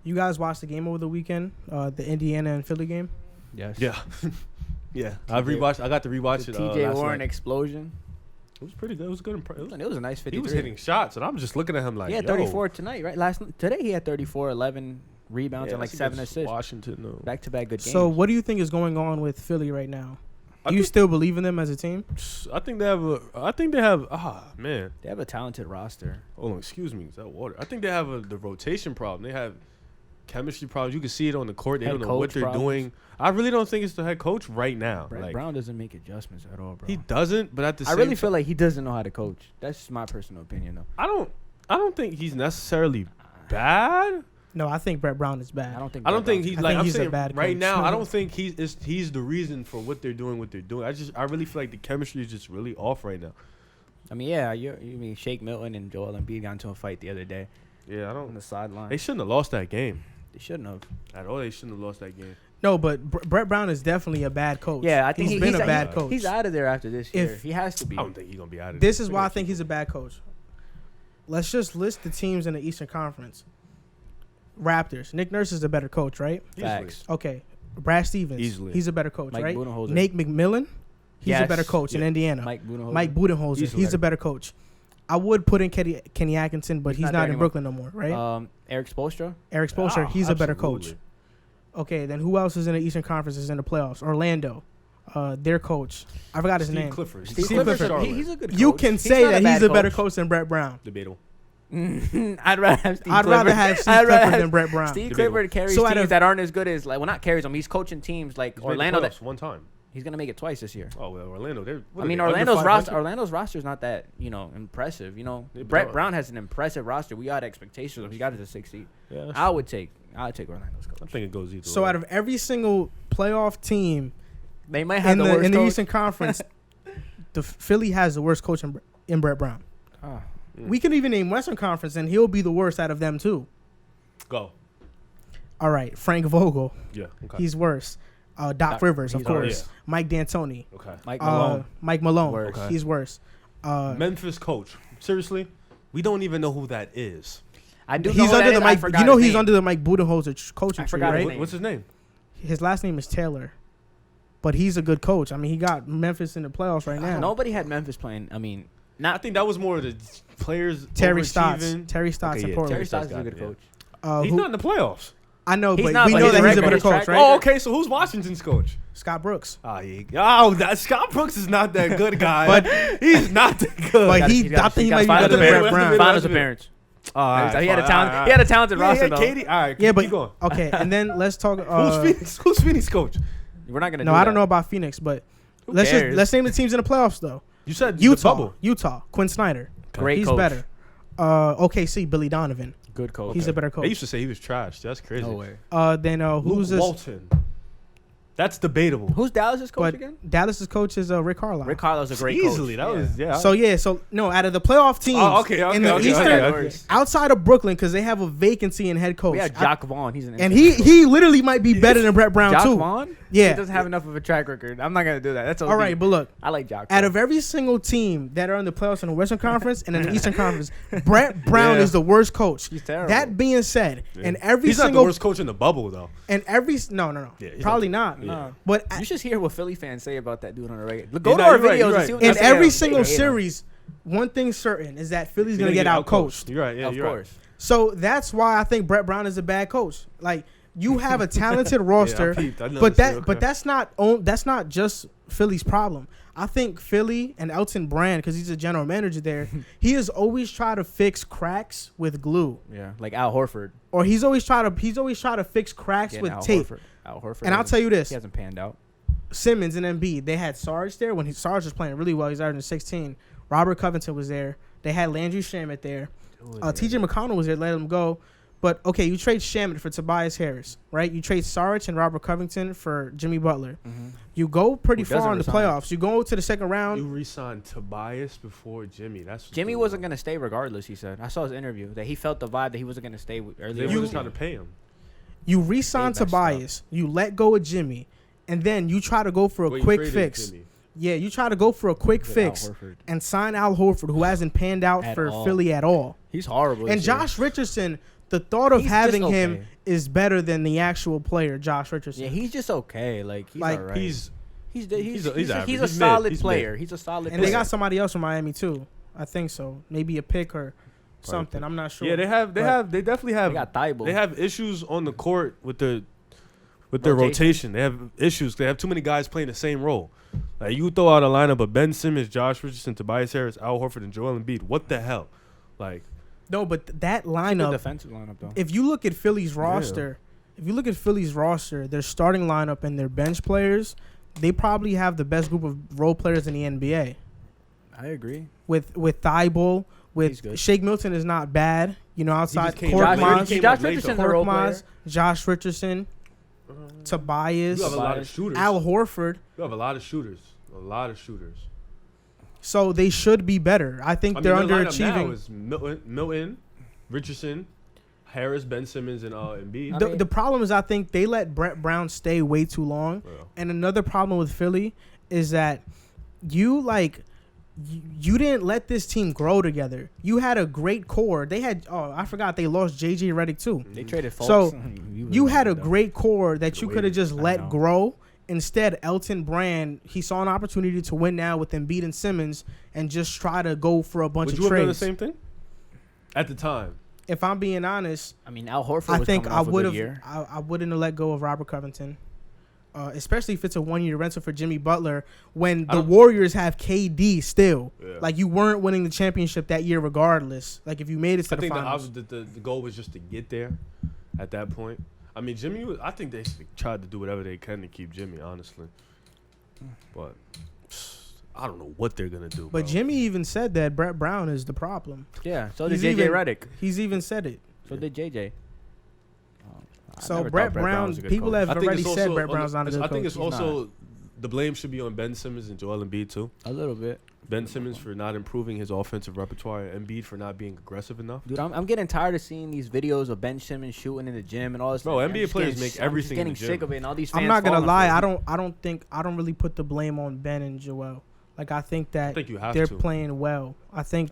You guys watched the game over the weekend, the Indiana and Philly game? Yes. Yeah. Yeah. I got to rewatch it. TJ Warren night. explosion. It was pretty good. It was good. It was a nice 53. He was hitting shots, and I'm just looking at him like, he had 34 tonight, right? Today he had 34, 11 rebounds and like 7 assists. Washington. Back-to-back good games. So what do you think is going on with Philly right now? Do you still believe in them as a team? I think they have. Man. They have a talented roster. Hold on, excuse me. Is that water? I think they have the rotation problem. They have chemistry problems. You can see it on the court. They don't know what they're doing. I really don't think it's the head coach right now. Brett Brown doesn't make adjustments at all, bro. He doesn't, but at the same time, I really feel like he doesn't know how to coach. That's my personal opinion, though. I don't think he's necessarily bad. No, I think Brett Brown is bad. I don't think he's like. I'm saying bad right coach. now, I don't think he's the reason for what they're doing. I really feel like the chemistry is just really off right now. I mean, yeah, you mean Shake Milton and Joel Embiid got into a fight the other day. Yeah, on the sideline. They shouldn't have lost that game. They shouldn't have at all. They shouldn't have lost that game. No, but Brett Brown is definitely a bad coach. Yeah, I think he's been a bad coach. He's out of there after this year. He has to be. I don't think he's gonna be out of there. This is why I think he's a bad coach. Let's just list the teams in the Eastern Conference. Raptors. Nick Nurse is a better coach, right? Facts. Okay. Brad Stevens. Easily. He's a better coach, Mike right? Budenholzer. Nate McMillan. He's a better coach in Indiana. Mike Budenholzer. He's a better coach. I would put in Kenny Atkinson, but he's not in Brooklyn no more, right? Eric Spoelstra. He's a better coach. Okay, then who else is in the Eastern Conference is in the playoffs? Orlando. Their coach. I forgot his name. Steve Clifford. He's a good coach. You can say that he's a better coach than Brett Brown. Debatable. I'd rather have Steve Clifford than Brett Brown. Steve Clifford carries teams that aren't as good as, like, well, not carries them. He's coaching teams like Orlando. One time. He's gonna make it twice this year. Oh, well, Orlando. Orlando's roster is not that impressive. Brett Brown has an impressive roster. We got expectations of. He got it to 6 seed. Yeah, I would take Orlando's coach. I think it goes either. So out of every single playoff team, they might have in the Eastern Conference, the Philly has the worst coach in Brett Brown. We can even name Western Conference, and he'll be the worst out of them too. Go. All right, Frank Vogel. Yeah, okay. He's worse. Doc Rivers, of course. Yeah. Mike D'Antoni. Okay. Mike Malone. Okay. He's worse. Memphis coach. Seriously, we don't even know who that is. I do. He's under the Mike. You know he's under the Mike Budenholzer coaching tree, right? What's his name? His last name is Taylor, but he's a good coach. I mean, he got Memphis in the playoffs right now. Nobody had Memphis playing. I mean, I think that was more of the players. Terry Stotts in Portland. Terry Stotts is a good coach. He's not in the playoffs. I know, but we know that he's a better coach, right? Oh, okay. So who's Washington's coach? Scott Brooks. Scott Brooks is not that good, guy. But he's not that good. But I think he might be better than Brett Brown. Finals appearance. He had a talented roster, though. Katie. All right, yeah, but keep going. Okay, and then let's talk. Who's Phoenix coach? We're not gonna. No, I don't know about Phoenix, but let's name the teams in the playoffs though. You said Utah, Quinn Snyder. Great he's coach. Better. OKC, Billy Donovan. Good coach. He's a better coach. They used to say he was trash. That's crazy. No way. Then who's this? Walton. That's debatable. Who's Dallas's coach again? Dallas's coach is Rick Carlisle. Rick Carlisle's a great coach. Easily, that was So out of the playoff teams in the Eastern, outside of Brooklyn, because they have a vacancy in head coach. We have Jock Vaughn. He's an he literally might be better than Brett Brown too. Jock Vaughn? Yeah, he doesn't have enough of a track record. I'm not gonna do that. That's all right. But look, I like Jock. Out of every single team that are in the playoffs in the Western Conference and in the Eastern Conference, Brett Brown is the worst coach. He's terrible. That being said, and he's not the worst coach in the bubble though. And no, probably not. Yeah. But you should hear what Philly fans say about that dude on the regular. Go to our videos and see what they say. In every single series, one thing's certain is that Philly's gonna get out coached. You're right. Yeah, of course. So that's why I think Brett Brown is a bad coach. Like, you have a talented roster, but that's not just Philly's problem. I think Philly and Elton Brand, because he's a general manager there, he has always tried to fix cracks with glue. Yeah, like Al Horford. Or he's always tried to fix cracks with tape. Al Horford. And I'll tell you this: he hasn't panned out. Simmons and Embiid, they had Sarge there when Sarge was playing really well. He's averaging 16. Robert Covington was there. They had Landry Shamet there. T.J. McConnell was there. Let him go. But, okay, you trade Shamet for Tobias Harris, right? You trade Sarge and Robert Covington for Jimmy Butler. Mm-hmm. You go pretty far in the playoffs. You go to the second round. You re-signed Tobias before Jimmy. Jimmy wasn't going to stay regardless, he said. I saw his interview that he felt the vibe that he wasn't going to stay earlier. They were just trying to pay him. You re-signed Tobias. You let go of Jimmy. And then you try to go for a quick fix. Jimmy. Yeah, you try to go for a quick fix and sign Al Horford, who hasn't panned out for Philly at all. He's horrible. And Josh Richardson, the thought of having him is better than the actual player, Josh Richardson. Yeah, he's just okay. Like he's all right. He's a solid player. He's a solid. And they got somebody else from Miami too. I think so. Maybe a pick or something. I'm not sure. Yeah, they definitely have. They got Thibault. They have issues on the court with their rotation. They have issues. They have too many guys playing the same role. Like you throw out a lineup of Ben Simmons, Josh Richardson, Tobias Harris, Al Horford, and Joel Embiid. What the hell? Like, no, but that lineup, defensive lineup though. If you look at Philly's roster, their starting lineup and their bench players, they probably have the best group of role players in the NBA. I agree. With Thibault, with Shake Milton is not bad. You know, outside Josh Richardson, Josh Richardson, Tobias, you have a lot of shooters. Al Horford. You have a lot of shooters. So they should be better. I think they're underachieving. Now is Milton, Richardson, Harris, Ben Simmons, and Embiid. The problem is I think they let Brett Brown stay way too long. Yeah. And another problem with Philly is that you didn't let this team grow together. You had a great core. They had I forgot they lost JJ Redick too. They traded Fultz. So you had a great core that you could have just let grow. Instead, Elton Brand, he saw an opportunity to win now with Embiid and Simmons and just try to go for a bunch of trades. Would you have done the same thing at the time? If I'm being honest, I mean, Al Horford. I think I wouldn't have let go of Robert Covington, especially if it's a 1-year rental for Jimmy Butler. When the Warriors have KD still, like you weren't winning the championship that year, regardless. Like if you made it to the finals, I think the goal was just to get there. At that point, I mean, I think they tried to do whatever they can to keep Jimmy, honestly. But I don't know what they're gonna do. But bro. Jimmy even said that Brett Brown is the problem. Yeah, so did JJ Redick. He's even said it. So did JJ. So Brett Brown, people have already said Brett Brown's not a good coach. I think it's also the blame should be on Ben Simmons and Joel Embiid too. A little bit. Ben Simmons for not improving his offensive repertoire, and Embiid for not being aggressive enough. Dude, I'm getting tired of seeing these videos of Ben Simmons shooting in the gym and all this. Bro, NBA players make everything in the gym. I'm getting sick of it, and all these fans. I'm not gonna lie. I don't really put the blame on Ben and Joel. Like I think they're playing well. I think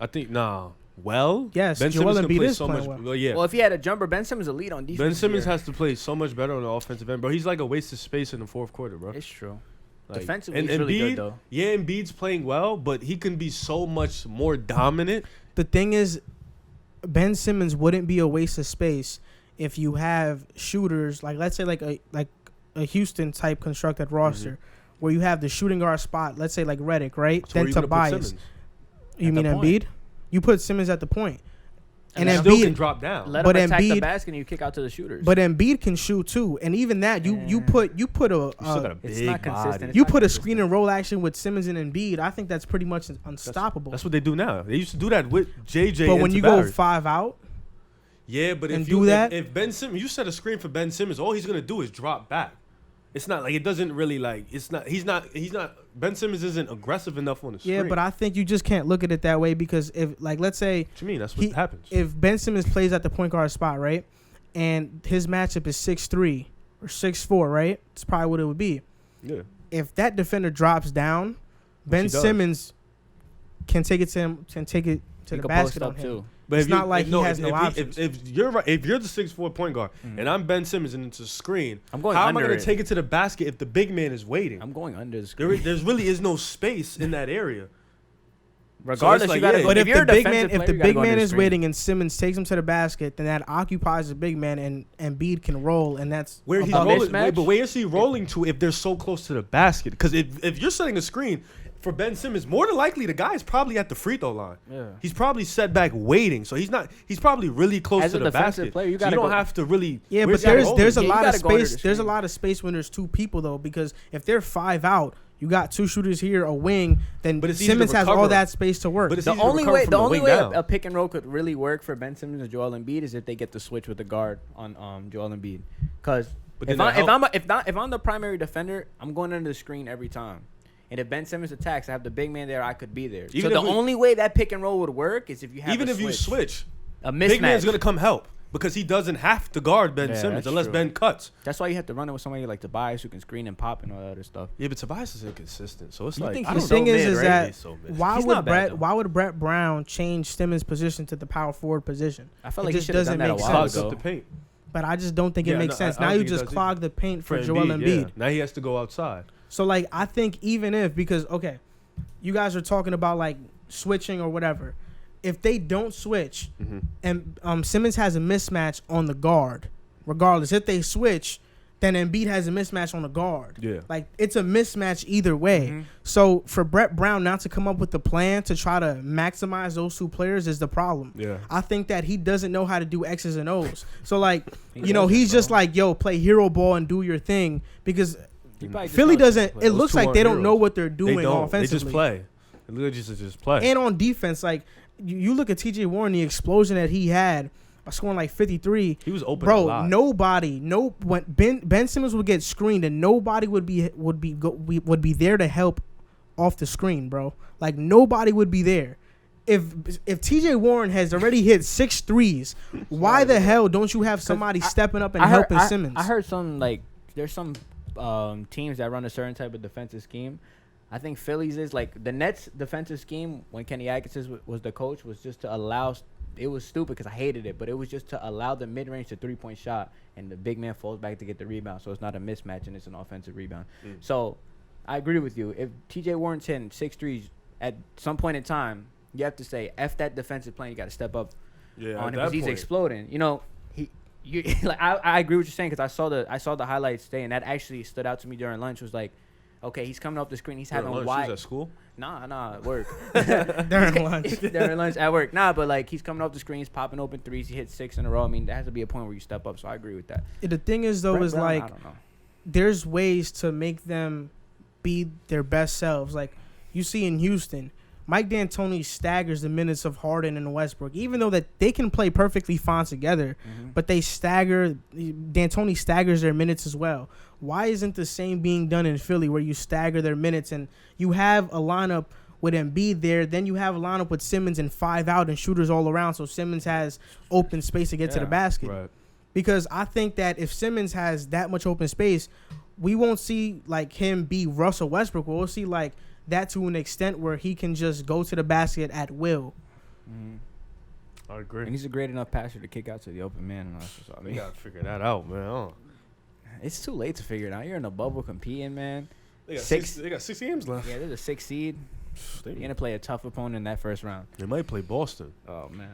well, yes, Ben Joel Simmons Embiid play is so playing much. well. Well, if he had a jumper, Ben Simmons is a lead on defense. Ben Simmons has to play so much better on the offensive end, bro. He's like a waste of space in the fourth quarter, bro. It's true. Like, defensively, he's really good though. Yeah, Embiid's playing well, but he can be so much more dominant. The thing is, Ben Simmons wouldn't be a waste of space if you have shooters like, let's say, like a Houston type constructed roster, where you have the shooting guard spot. Let's say like Redick, right? So then Tobias. You mean Embiid? You put Simmons at the point. And Embiid still can drop down. Let him attack the basket and you kick out to the shooters. But Embiid can shoot too, and even that you put it's not consistent. You put a screen and roll action with Simmons and Embiid. I think that's pretty much unstoppable. That's what they do now. They used to do that with JJ. But when you go 5 out, but if Ben Simmons, you set a screen for Ben Simmons, all he's gonna do is drop back. It's not like it doesn't really like it's not. He's not. Ben Simmons isn't aggressive enough on the screen. Yeah, but I think you just can't look at it that way because if, like, let's say, what you mean? That's what happens. If Ben Simmons plays at the point guard spot, right, and his matchup is 6'3" or 6'4", right, it's probably what it would be. Yeah. If that defender drops down, Ben Simmons can take it to him. Can take it to the basket on him. Too. But it's not like he has no options. If you're the 6'4" point guard and I'm Ben Simmons and it's a screen, I'm going how under am I going to take it to the basket if the big man is waiting? I'm going under the screen. There really is no space in that area. Regardless, you got to. But if the big man is waiting and Simmons takes him to the basket, then that occupies the big man and Embiid can roll, and that's where he's rolling. But where is he rolling to if they're so close to the basket? Because if you're setting a screen for Ben Simmons, more than likely the guy is probably at the free throw line. Yeah. He's probably set back waiting, so he's not. He's probably really close to the basket. Player, you don't have to really. Yeah, but there's a lot of space. There's a lot of space when there's two people though, because if they're 5 out, you got two shooters here, a wing. Then Simmons has all that space to work. But the only way a pick and roll could really work for Ben Simmons and Joel Embiid is if they get the switch with the guard on Joel Embiid. Because if I'm the primary defender, I'm going under the screen every time. And if Ben Simmons attacks, I have the big man there, I could be there. So the only way that pick and roll would work is if you have you switch. A mismatch. Big man's going to come help because he doesn't have to guard Ben Simmons unless Ben cuts. That's why you have to run it with somebody like Tobias who can screen and pop and all that other stuff. Yeah, but Tobias is inconsistent. So it's the thing is that why would Brett Brown change Simmons' position to the power forward position? I felt like he should have done that a while ago. The paint. but I just don't think it makes sense. Now you just clog the paint for Joel Embiid. Yeah. Now he has to go outside. So, like, I think even if, because, okay, you guys are talking about, like, switching or whatever. If they don't switch and Simmons has a mismatch on the guard, regardless, if they switch, then Embiid has a mismatch on the guard. Yeah. Like, it's a mismatch either way. So, for Brett Brown not to come up with the plan to try to maximize those two players is the problem. Yeah. I think that he doesn't know how to do X's and O's. So, like, he's just like, yo, play hero ball and do your thing. Because Philly doesn't, it looks like they don't know what they're doing offensively. They just play. They literally just play. And on defense, like, you look at TJ Warren, the explosion that he had, scoring like 53. He was open, bro. A lot. When Ben Simmons would get screened, and nobody would be there to help off the screen, bro. Like, nobody would be there. If TJ Warren has already hit 6 threes, why the hell don't you have somebody stepping up and helping Simmons? I heard some, like, there's some teams that run a certain type of defensive scheme. I think Phillies is, like, the Nets' defensive scheme when Kenny Atkinson was the coach was just to allow. It was stupid because I hated it, but it was just to allow the mid-range to 3-point shot, and the big man falls back to get the rebound, so it's not a mismatch and it's an offensive rebound. So I agree with you. If TJ Warren's hitting 6 threes at some point in time, you have to say, F that defensive plan. You got to step up on him because he's exploding. You know, like I agree with what you're saying because I saw the highlights today, and that actually stood out to me during lunch. Was like, okay, he's coming off the screen. He's having wide. He was at school? Nah, at work. During lunch. During lunch at work. Nah, but, like, he's coming off the screen. He's popping open threes. He hit 6 in a row. I mean, there has to be a point where you step up, so I agree with that. The thing is, though, Brett Brown, like, I don't know. There's ways to make them be their best selves. Like, you see in Houston, Mike D'Antoni staggers the minutes of Harden and Westbrook, even though that they can play perfectly fine together, but D'Antoni staggers their minutes as well. Why isn't the same being done in Philly where you stagger their minutes and you have a lineup with Embiid there, then you have a lineup with Simmons and 5 out and shooters all around, so Simmons has open space to get to the basket. Right. Because I think that if Simmons has that much open space, we won't see, like, him be Russell Westbrook. We'll see, like, that to an extent where he can just go to the basket at will. I agree. And he's a great enough passer to kick out to the open man. And that's just all we got to figure that out, man. It's too late to figure it out. You're in the bubble competing, man. They got 6 games left. Yeah, they're the 6th seed. You're going to play a tough opponent in that first round. They might play Boston. Oh, man.